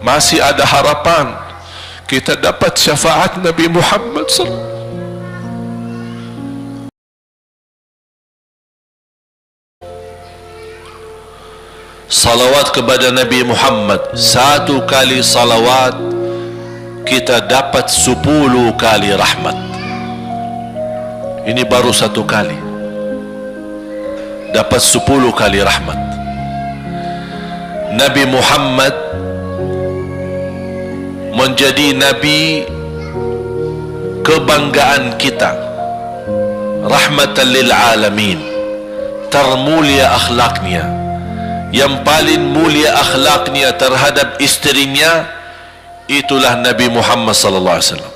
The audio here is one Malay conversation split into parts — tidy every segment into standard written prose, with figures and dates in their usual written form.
masih ada harapan kita dapat syafaat Nabi Muhammad SAW. Salawat kepada Nabi Muhammad, satu kali salawat kita dapat 10 kali rahmat. Ini baru satu kali dapat 10 kali rahmat. Nabi Muhammad menjadi Nabi kebanggaan kita, rahmatan lil alamin, termulia akhlaknya. Yang paling mulia akhlaknya terhadap istrinya itulah Nabi Muhammad sallallahu alaihi wasallam.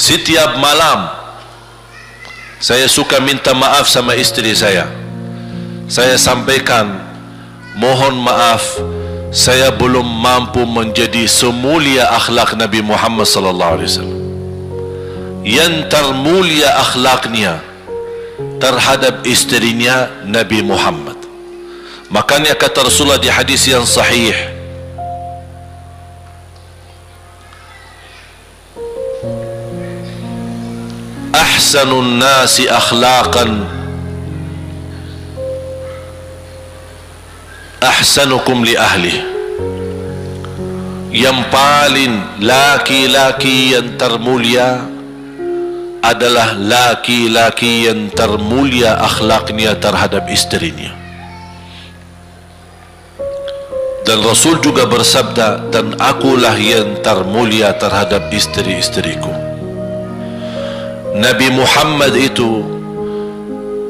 Setiap malam saya suka minta maaf sama istri saya. Saya sampaikan, mohon maaf, saya belum mampu menjadi semulia akhlak Nabi Muhammad sallallahu alaihi wasallam. Yang termulia akhlaknya terhadap istrinya Nabi Muhammad. Makanya kata Rasulullah di hadis yang sahih, ahsanun nasi akhlaqan ahsanukum li ahli. Yang paling laki-laki yang termulia adalah laki-laki yang termulia akhlaknya terhadap istrinya. Dan Rasul juga bersabda, dan akulah yang termulia terhadap istri-istriku. Nabi Muhammad itu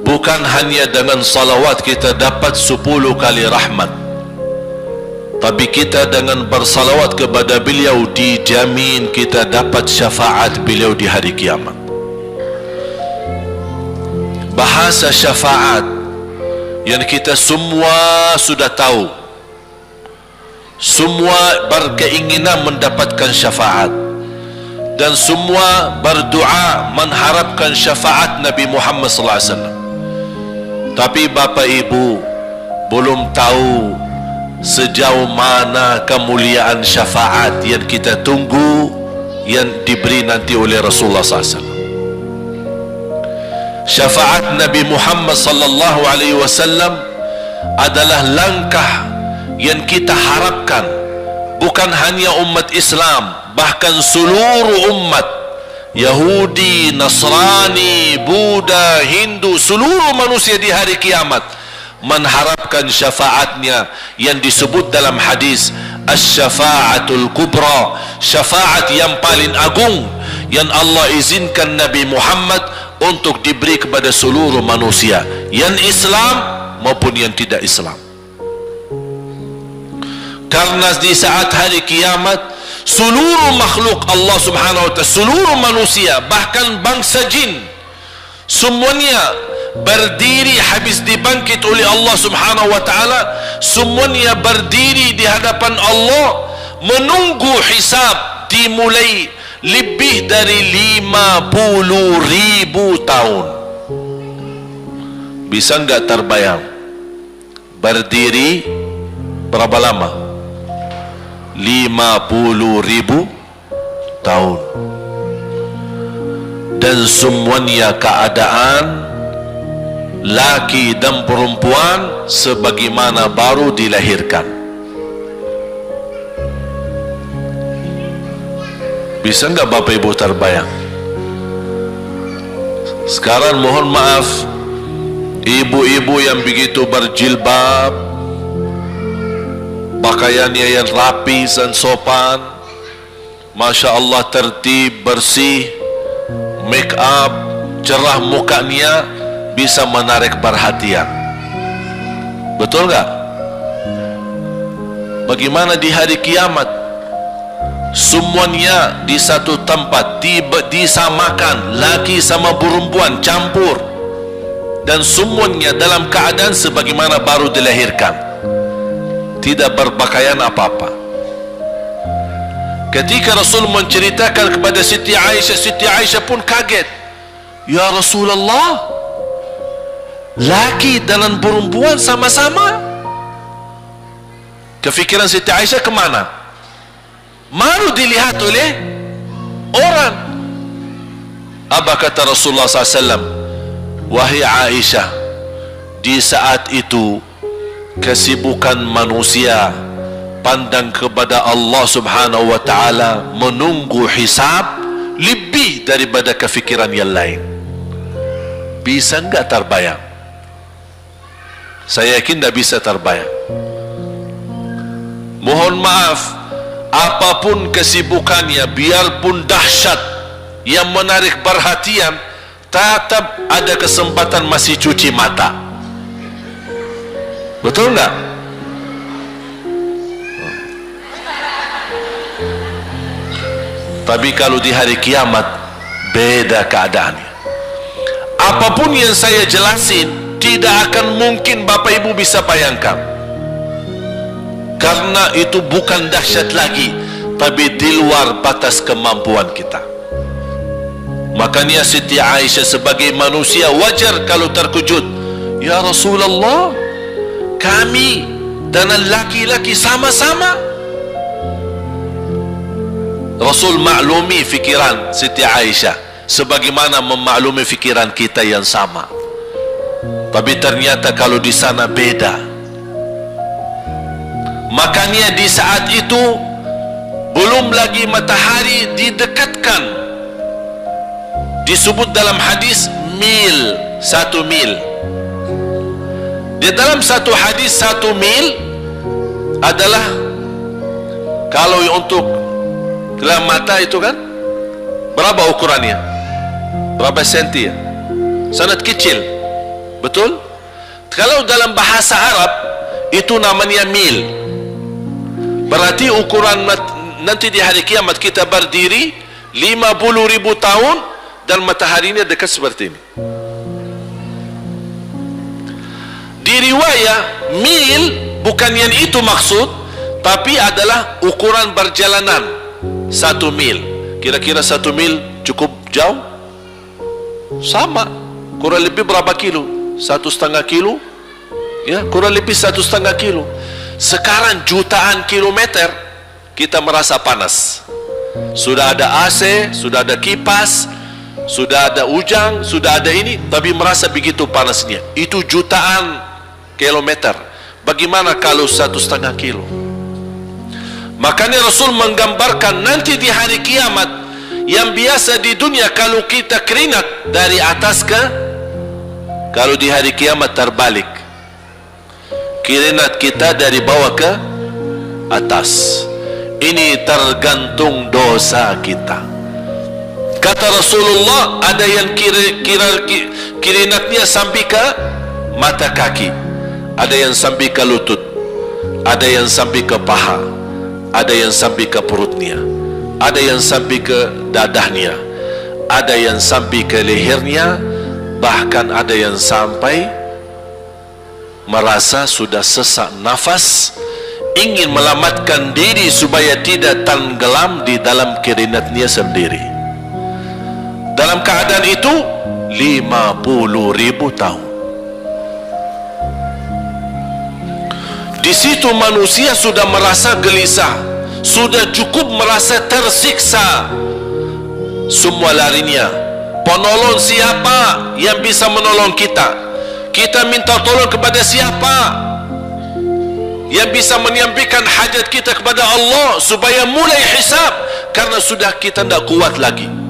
bukan hanya dengan salawat kita dapat 10 kali rahmat, tapi kita dengan bersalawat kepada beliau dijamin kita dapat syafaat beliau di hari kiamat. Bahasa syafaat yang kita semua sudah tahu, semua berkeinginan mendapatkan syafaat dan semua berdoa mengharapkan syafaat Nabi Muhammad sallallahu alaihi wasallam. Tapi Bapak Ibu belum tahu sejauh mana kemuliaan syafaat yang kita tunggu yang diberi nanti oleh Rasulullah sallallahu alaihi wasallam. Syafaat Nabi Muhammad sallallahu alaihi wasallam adalah langkah yang kita harapkan, bukan hanya umat Islam, bahkan seluruh umat, Yahudi, Nasrani, Buddha, Hindu, seluruh manusia di hari kiamat mengharapkan syafaatnya yang disebut dalam hadis asy-syafa'atul kubra, syafaat yang paling agung yang Allah izinkan Nabi Muhammad untuk diberi kepada seluruh manusia, yang Islam maupun yang tidak Islam. Karena di saat hari kiamat seluruh makhluk Allah subhanahu wa ta'ala, seluruh manusia, bahkan bangsa jin, semuanya berdiri habis dibangkit oleh Allah subhanahu wa ta'ala, semuanya berdiri di hadapan Allah menunggu hisab dimulai lebih dari 50.000 tahun. Bisa enggak terbayang berdiri berapa lama? 50.000 tahun. Dan semuanya keadaan laki dan perempuan sebagaimana baru dilahirkan. Bisa enggak Bapak Ibu terbayang? Sekarang mohon maaf, ibu-ibu yang begitu berjilbab, pakaiannya yang rapi dan sopan, Masya Allah, tertib, bersih, make up, cerah mukanya, bisa menarik perhatian. Betul enggak? Bagaimana di hari kiamat? Semuanya di satu tempat disamakan, laki sama perempuan campur, dan semuanya dalam keadaan sebagaimana baru dilahirkan, tidak berpakaian apa-apa. Ketika Rasul menceritakan kepada Siti Aisyah pun kaget. Ya Rasulullah, laki dan perempuan sama-sama. kefikiran Siti Aisyah kemana? Malu dilihat oleh orang. Apa kata Rasulullah SAW? Wahai Aisyah, di saat itu kesibukan manusia pandang kepada Allah Subhanahu wa ta'ala, menunggu hisab lebih daripada kefikiran yang lain. Bisa enggak terbayang? Saya yakin tidak bisa terbayang. Mohon maaf, apapun kesibukannya, biarpun dahsyat yang menarik perhatian, tetap ada kesempatan masih cuci mata. Betul enggak? Tapi kalau di hari kiamat beda keadaannya. Apapun yang saya jelasin tidak akan mungkin Bapak Ibu bisa bayangkan, karena itu bukan dahsyat lagi, tapi di luar batas kemampuan kita. Makanya Siti Aisyah sebagai manusia wajar kalau terkejut. Ya Rasulullah, kami dan laki-laki sama-sama. Rasul maklumi fikiran Siti Aisyah sebagaimana memaklumi fikiran kita yang sama. Tapi ternyata kalau di sana beda. Makanya di saat itu belum lagi matahari didekatkan. Disebut dalam hadis mil, 1 mil. Di dalam satu hadis 1 mil adalah, kalau untuk dalam mata itu kan berapa ukurannya? Berapa senti ya? Sangat kecil. Betul? Kalau dalam bahasa Arab itu namanya mil. Berarti ukuran nanti di hari kiamat kita berdiri 50.000 tahun dan mataharinya dekat seperti ini. Di riwayat mil bukan yang itu maksud, tapi adalah ukuran perjalanan 1 mil. Kira-kira 1 mil cukup jauh? Sama, kurang lebih berapa kilo? 1,5 kilo? Ya, kurang lebih 1,5 kilo. Sekarang jutaan kilometer kita merasa panas. Sudah ada AC, sudah ada kipas, sudah ada ujang, sudah ada ini, tapi merasa begitu panasnya. Itu jutaan kilometer. Bagaimana kalau 1,5 kilo? Makanya Rasul menggambarkan nanti di hari kiamat, yang biasa di dunia kalau kita keringat dari atas ke, kalau di hari kiamat terbalik, keringat kita dari bawah ke atas. Ini tergantung dosa kita. Kata Rasulullah, ada yang keringatnya sampai ke mata kaki, ada yang sampai ke lutut, ada yang sampai ke paha, ada yang sampai ke perutnya, ada yang sampai ke dadahnya, ada yang sampai ke lehernya, bahkan ada yang sampai merasa sudah sesak nafas, ingin melamatkan diri supaya tidak tenggelam di dalam keringatnya sendiri. Dalam keadaan itu 50.000 tahun. Di situ manusia sudah merasa gelisah, sudah cukup merasa tersiksa. Semua larinya, penolong siapa yang bisa menolong kita? Kita minta tolong kepada siapa yang bisa menyampaikan hajat kita kepada Allah supaya mulai hisab? Karena sudah kita tidak kuat lagi.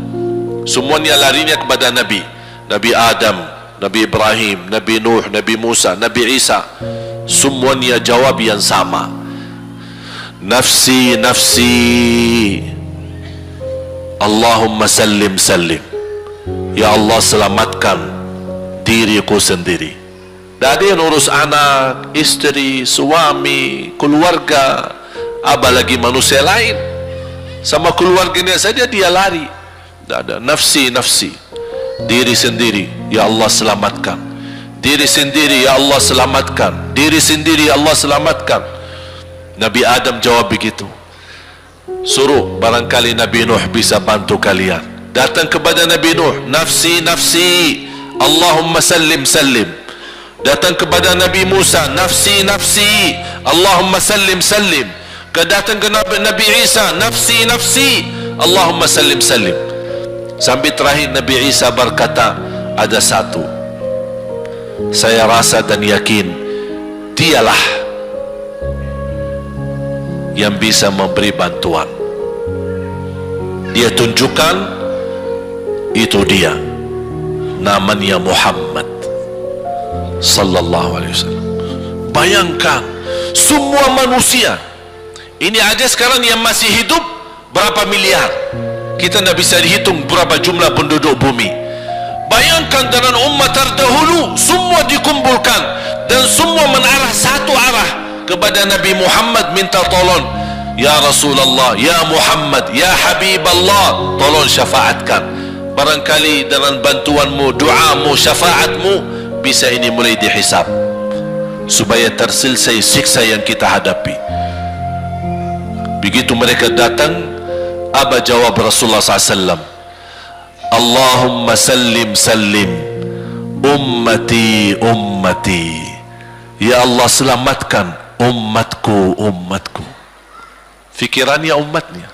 Semuanya larinya kepada Nabi, Nabi Adam, Nabi Ibrahim, Nabi Nuh, Nabi Musa, Nabi Isa. Semuanya jawab yang sama, nafsi nafsi, Allahumma sallim sallim. Ya Allah, selamatkan diriku sendiri. Tak ada yang urus anak, istri, suami, keluarga, apalagi manusia lain. Sama keluarganya saja dia lari. Tak ada. Nafsi nafsi, diri sendiri, ya Allah selamatkan. Diri sendiri, ya Allah selamatkan. Diri sendiri, ya Allah selamatkan. Nabi Adam jawab begitu. Suruh barangkali Nabi Nuh bisa bantu kalian. Datang kepada Nabi Nuh, nafsi nafsi, Allahumma sallim sallim. Datang kepada Nabi Musa, nafsi nafsi, Allahumma sallim sallim. Datang ke Nabi Isa, nafsi nafsi, Allahumma sallim sallim. Sampai terakhir Nabi Isa berkata, ada satu saya rasa dan yakin, dialah yang bisa memberi bantuan. Dia tunjukkan, itu dia, namanya Muhammad sallallahu alaihi wasallam. Bayangkan, semua manusia ini aja sekarang yang masih hidup berapa miliar, kita tidak bisa dihitung berapa jumlah penduduk bumi. Bayangkan dengan umat terdahulu, semua dikumpulkan dan semua menarah satu arah kepada Nabi Muhammad, minta tolong, ya Rasulullah, ya Muhammad, ya Habiballah, tolong syafaatkan. Barangkali dengan bantuanmu, doamu, syafaatmu, bisa ini mulai dihisab supaya terselesai siksa yang kita hadapi. Begitu mereka datang, apa jawab Rasulullah SAW? Allahumma sallim sallim, ummati ummati. Ya Allah, selamatkan umatku umatku. Fikirannya umatnya,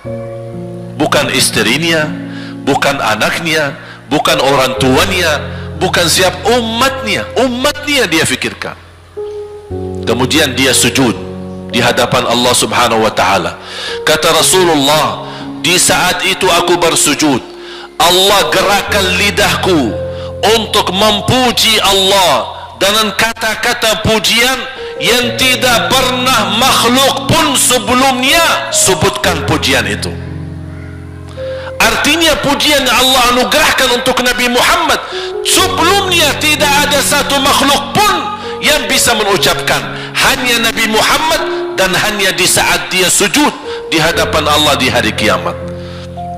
bukan istrinya, bukan anaknya, bukan orang tuanya, bukan siap, umatnya. Umatnya dia fikirkan. Kemudian dia sujud di hadapan Allah Subhanahu wa ta'ala. Kata Rasulullah, di saat itu aku bersujud, Allah gerakkan lidahku untuk memuji Allah dengan kata-kata pujian yang tidak pernah makhluk pun sebelumnya sebutkan pujian itu. Artinya pujian yang Allah anugerahkan untuk Nabi Muhammad, sebelumnya tidak ada satu makhluk pun yang bisa mengucapkan, hanya Nabi Muhammad, dan hanya di saat dia sujud di hadapan Allah di hari kiamat.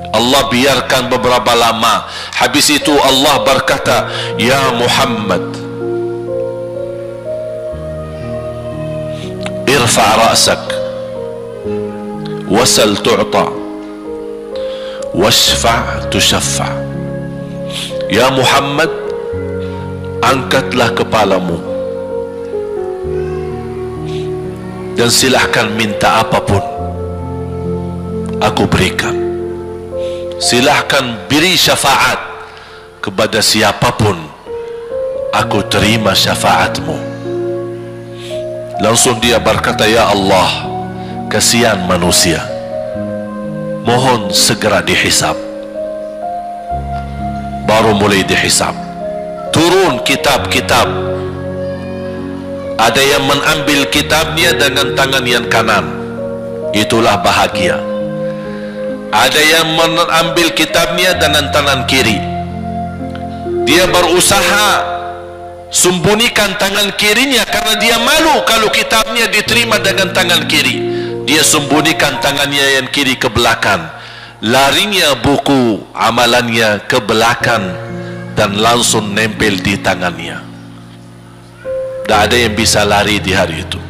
Allah biarkan beberapa lama, habis itu Allah berkata, ya Muhammad, irfa' ra'sak wasal tu'ta washfa' tushaffa'. Ya Muhammad, angkatlah kepalamu dan silahkan minta apapun, aku berikan. Silahkan beri syafaat kepada siapapun, aku terima syafaatmu. Langsung dia berkata, ya Allah, kasihan manusia, mohon segera dihisab. Baru mulai dihisab, turun kitab-kitab. Ada yang mengambil kitabnya dengan tangan yang kanan, itulah bahagia. Ada yang mengambil kitabnya dengan tangan kiri, dia berusaha sembunyikan tangan kirinya karena dia malu kalau kitabnya diterima dengan tangan kiri. Dia sembunyikan tangannya yang kiri ke belakang, larinya buku amalannya ke belakang dan langsung nempel di tangannya. Tak ada yang bisa lari di hari itu.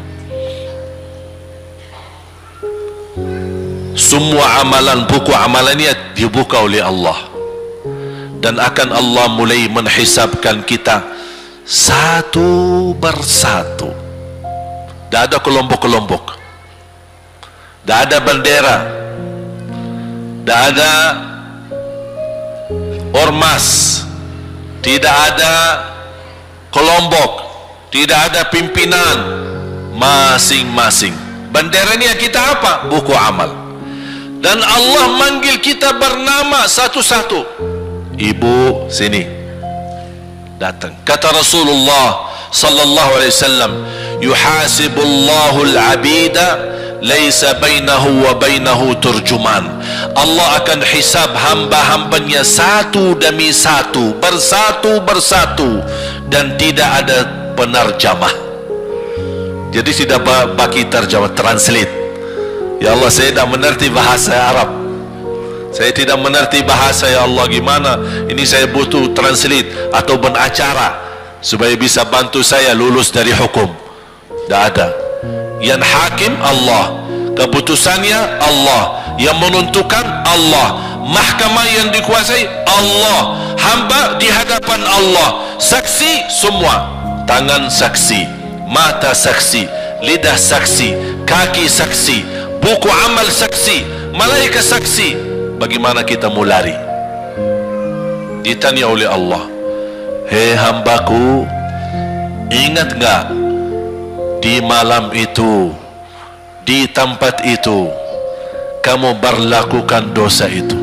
Semua amalan, buku amalannya dibuka oleh Allah, dan akan Allah mulai menghisabkan kita satu persatu. Tak ada kelompok-kelompok, tak ada bendera, tak ada ormas, tidak ada kelompok, tidak ada pimpinan. Masing-masing benderanya kita apa? Buku amal. Dan Allah manggil kita bernama satu-satu. Ibu, sini, datang. Kata Rasulullah sallallahu alaihi wasallam, yuhasibullahu al-abida laisa bainahu wa bainahu turjuman. Allah akan hisab hamba-hambanya satu demi satu, bersatu-bersatu, dan tidak ada penerjemah. Jadi tidak bagi terjemah, translate. Ya Allah, saya tidak mengerti bahasa Arab, saya tidak mengerti bahasa, ya Allah, gimana ini, saya butuh translate atau acara supaya bisa bantu saya lulus dari hukum. Tidak ada. Yang hakim Allah, keputusannya Allah, yang menentukan Allah, mahkamah yang dikuasai Allah, hamba di hadapan Allah, saksi semua tangan saksi, mata saksi, lidah saksi, kaki saksi, buku amal saksi, malaikat saksi. Bagaimana kita mau lari? Ditanya oleh Allah, hei hambaku, ingat enggak di malam itu, di tempat itu kamu berlakukan dosa itu?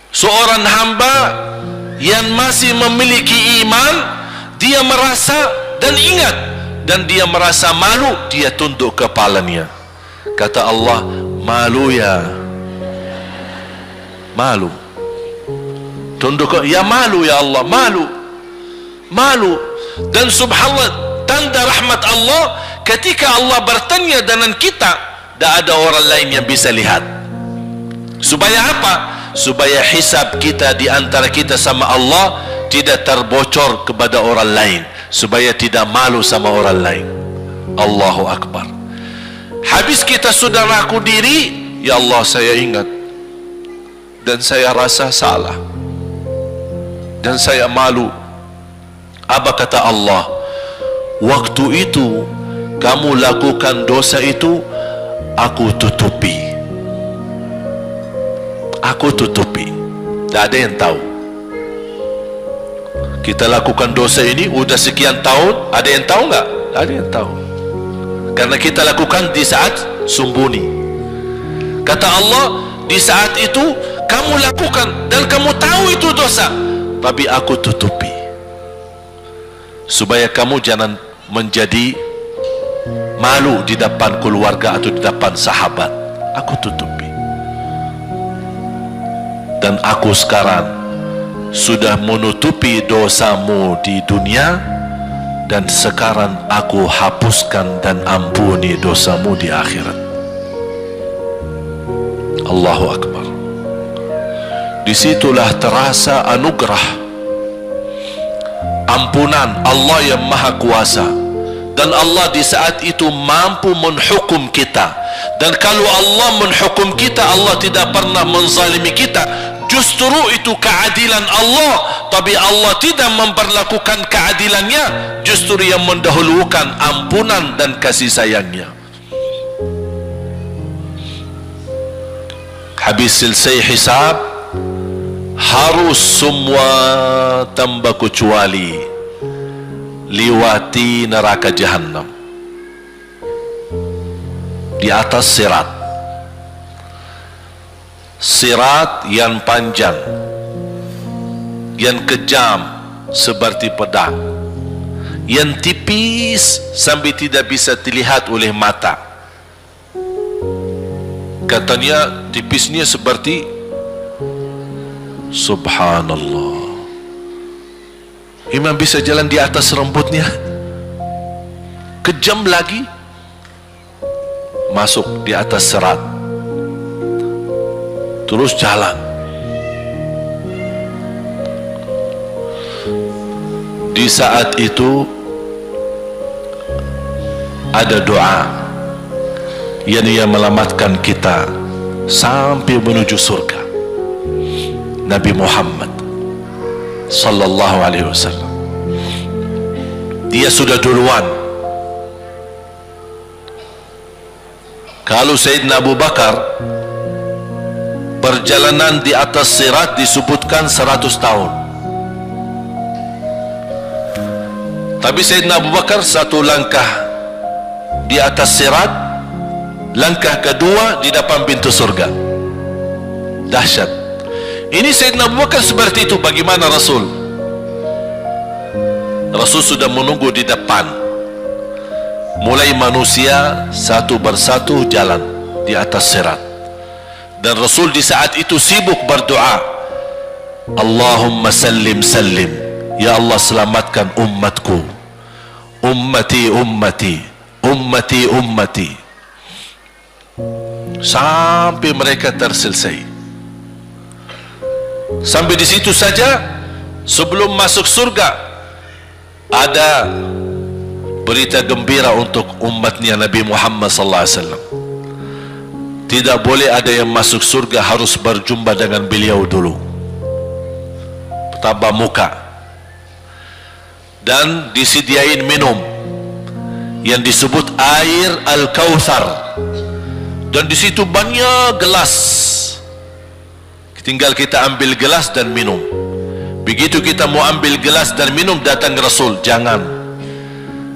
Seorang hamba yang masih memiliki iman, dia merasa dan ingat, dan dia merasa malu, dia tunduk kepalanya. Kata Allah, malu ya, malu. Tunduk, ya malu ya Allah, malu, malu. Dan subhanallah, tanda rahmat Allah, ketika Allah bertanya dengan kita, tidak ada orang lain yang bisa lihat. Supaya apa? Supaya hisab kita di antara kita sama Allah tidak terbocor kepada orang lain, supaya tidak malu sama orang lain. Allahu Akbar. Habis kita sudah raku diri, ya Allah saya ingat dan saya rasa salah dan saya malu. Apa kata Allah? Waktu itu kamu lakukan dosa itu, aku tutupi. Aku tutupi. Tak ada yang tahu. Kita lakukan dosa ini udah sekian tahun, ada yang tahu enggak? Tak ada yang tahu. Karena kita lakukan di saat sembunyi. Kata Allah, di saat itu kamu lakukan dan kamu tahu itu dosa, tapi aku tutupi. Supaya kamu jangan menjadi malu di depan keluarga atau di depan sahabat. Aku tutupi. Dan aku sekarang sudah menutupi dosamu di dunia, dan sekarang aku hapuskan dan ampuni dosamu di akhirat. Allahu Akbar. Disitulah terasa anugerah ampunan Allah yang maha kuasa. Dan Allah di saat itu mampu menghukum kita. Dan kalau Allah menghukum kita, Allah tidak pernah menzalimi kita. Justru itu keadilan Allah. Tapi Allah tidak memperlakukan keadilannya, justru yang mendahulukan ampunan dan kasih sayangnya. Habis selesai hisab, harus semua tanpa kecuali liwati neraka Jahannam di atas sirat. Sirat yang panjang, yang kejam seperti pedang, yang tipis sampai tidak bisa dilihat oleh mata. Katanya tipisnya seperti, subhanallah, imam bisa jalan di atas rambutnya. Kejam lagi, masuk di atas serat, terus jalan. Di saat itu ada doa yang menyelamatkan kita sampai menuju surga. Nabi Muhammad sallallahu alaihi wasallam, dia sudah duluan. Kalau Sayyidina Abu Bakar perjalanan di atas sirat disebutkan 100 tahun. Tapi Sayyidina Abu Bakar satu langkah di atas sirat, langkah kedua di depan pintu surga. Dahsyat. Ini Sayyidina Abu Bakar seperti itu. Bagaimana Rasul? Rasul sudah menunggu di depan. Mulai manusia satu persatu jalan di atas sirat. Dan Rasul di saat itu sibuk berdoa, Allahumma sallim sallim, ya Allah selamatkan umatku, ummati ummati, ummati ummati, sampai mereka terselesai. Sampai di situ saja. Sebelum masuk surga ada berita gembira untuk umatnya Nabi Muhammad sallallahu alaihi wasallam. Tidak boleh ada yang masuk surga, harus berjumpa dengan beliau dulu, tatap muka. dan disediain minum yang disebut air Al-Kautsar, dan di situ banyak gelas. Tinggal kita ambil gelas dan minum. Begitu kita mau ambil gelas dan minum, datang Rasul, jangan,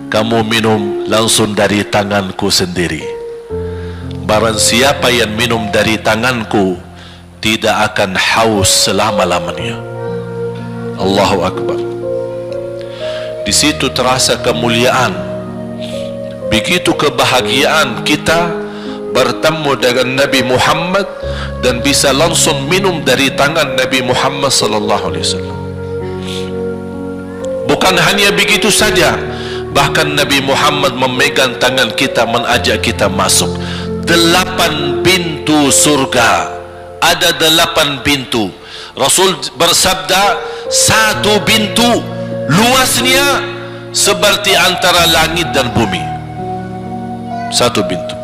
kamu minum langsung dari tanganku sendiri. Barang siapa yang minum dari tanganku tidak akan haus selama-lamanya. Allahu Akbar. Di situ terasa kemuliaan. Begitu kebahagiaan kita bertemu dengan Nabi Muhammad dan bisa langsung minum dari tangan Nabi Muhammad sallallahu alaihi wasallam. Bukan hanya begitu saja, bahkan Nabi Muhammad memegang tangan kita, mengajak kita masuk 8 pintu surga. Ada 8 pintu. Rasul bersabda, 1 pintu luasnya seperti antara langit dan bumi. 1 pintu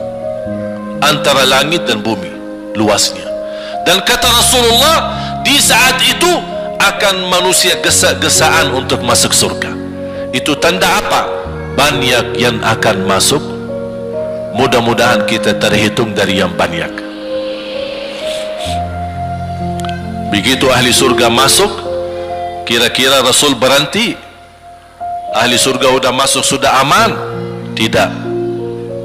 antara langit dan bumi luasnya. Dan kata Rasulullah, di saat itu akan manusia gesa-gesaan untuk masuk surga. Itu tanda apa? Banyak yang akan masuk. Mudah-mudahan kita terhitung dari yang banyak. Begitu ahli surga masuk, kira-kira Rasul berhenti? Ahli surga sudah masuk, sudah aman? Tidak.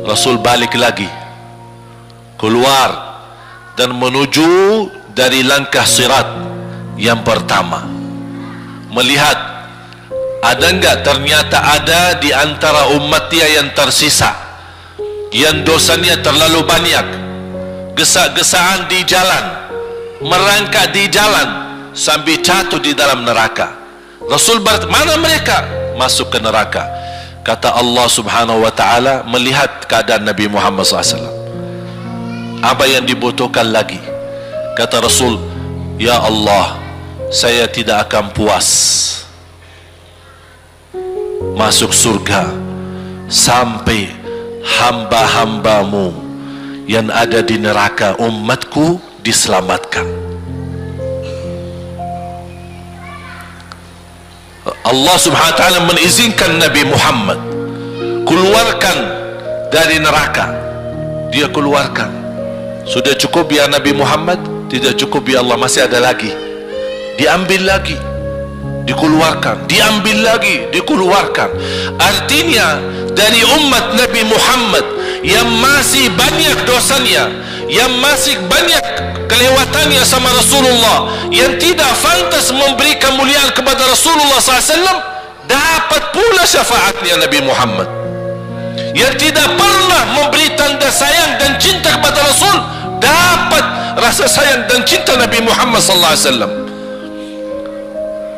Rasul balik lagi, keluar dan menuju dari langkah sirat yang pertama, melihat ada enggak ternyata ada di antara umat dia yang tersisa, yang dosanya terlalu banyak, gesa-gesaan di jalan, merangkak di jalan sambil jatuh di dalam neraka. Rasul mana mereka? Masuk ke neraka. Kata Allah subhanahu wa ta'ala, melihat keadaan Nabi Muhammad SAW, apa yang dibutuhkan lagi? Kata Rasul, ya Allah, saya tidak akan puas masuk surga sampai hamba-hambamu yang ada di neraka, umatku, diselamatkan. Allah subhanahu wa ta'ala mengizinkan Nabi Muhammad keluarkan dari neraka. Dia keluarkan. Sudah cukup ya Nabi Muhammad? Tidak cukup ya Allah, masih ada lagi. Diambil lagi, dikeluarkan, diambil lagi, dikeluarkan. Artinya dari umat Nabi Muhammad yang masih banyak dosanya, yang masih banyak kelewatannya sama Rasulullah, yang tidak pantas memberi kemuliaan kepada Rasulullah SAW, dapat pula syafaatnya Nabi Muhammad. Yang tidak pernah memberi tanda sayang dan cinta kepada Rasul, dapat rasa sayang dan cinta Nabi Muhammad SAW.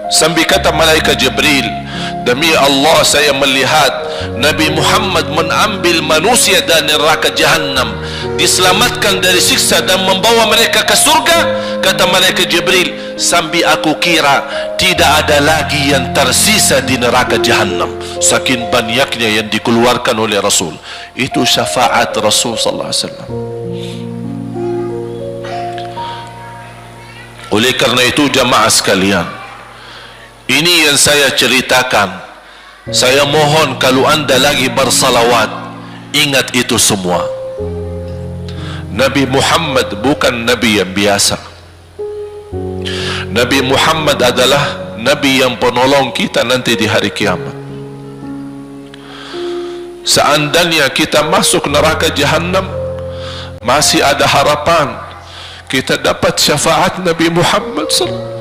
Sambil kata malaikat Jibril, demi Allah saya melihat Nabi Muhammad mengambil manusia dari neraka Jahannam, diselamatkan dari siksa dan membawa mereka ke surga. Kata malaikat Jibril, sambil aku kira tidak ada lagi yang tersisa di neraka Jahannam, saking banyaknya yang dikeluarkan oleh Rasul. Itu syafaat Rasul sallallahu alaihi wasallam. Oleh karena itu jamaah sekalian, ini yang saya ceritakan. Saya mohon kalau anda lagi bersalawat, ingat itu semua. Nabi Muhammad bukan Nabi yang biasa. Nabi Muhammad adalah Nabi yang penolong kita nanti di hari kiamat. Seandainya kita masuk neraka Jahannam, masih ada harapan kita dapat syafaat Nabi Muhammad SAW.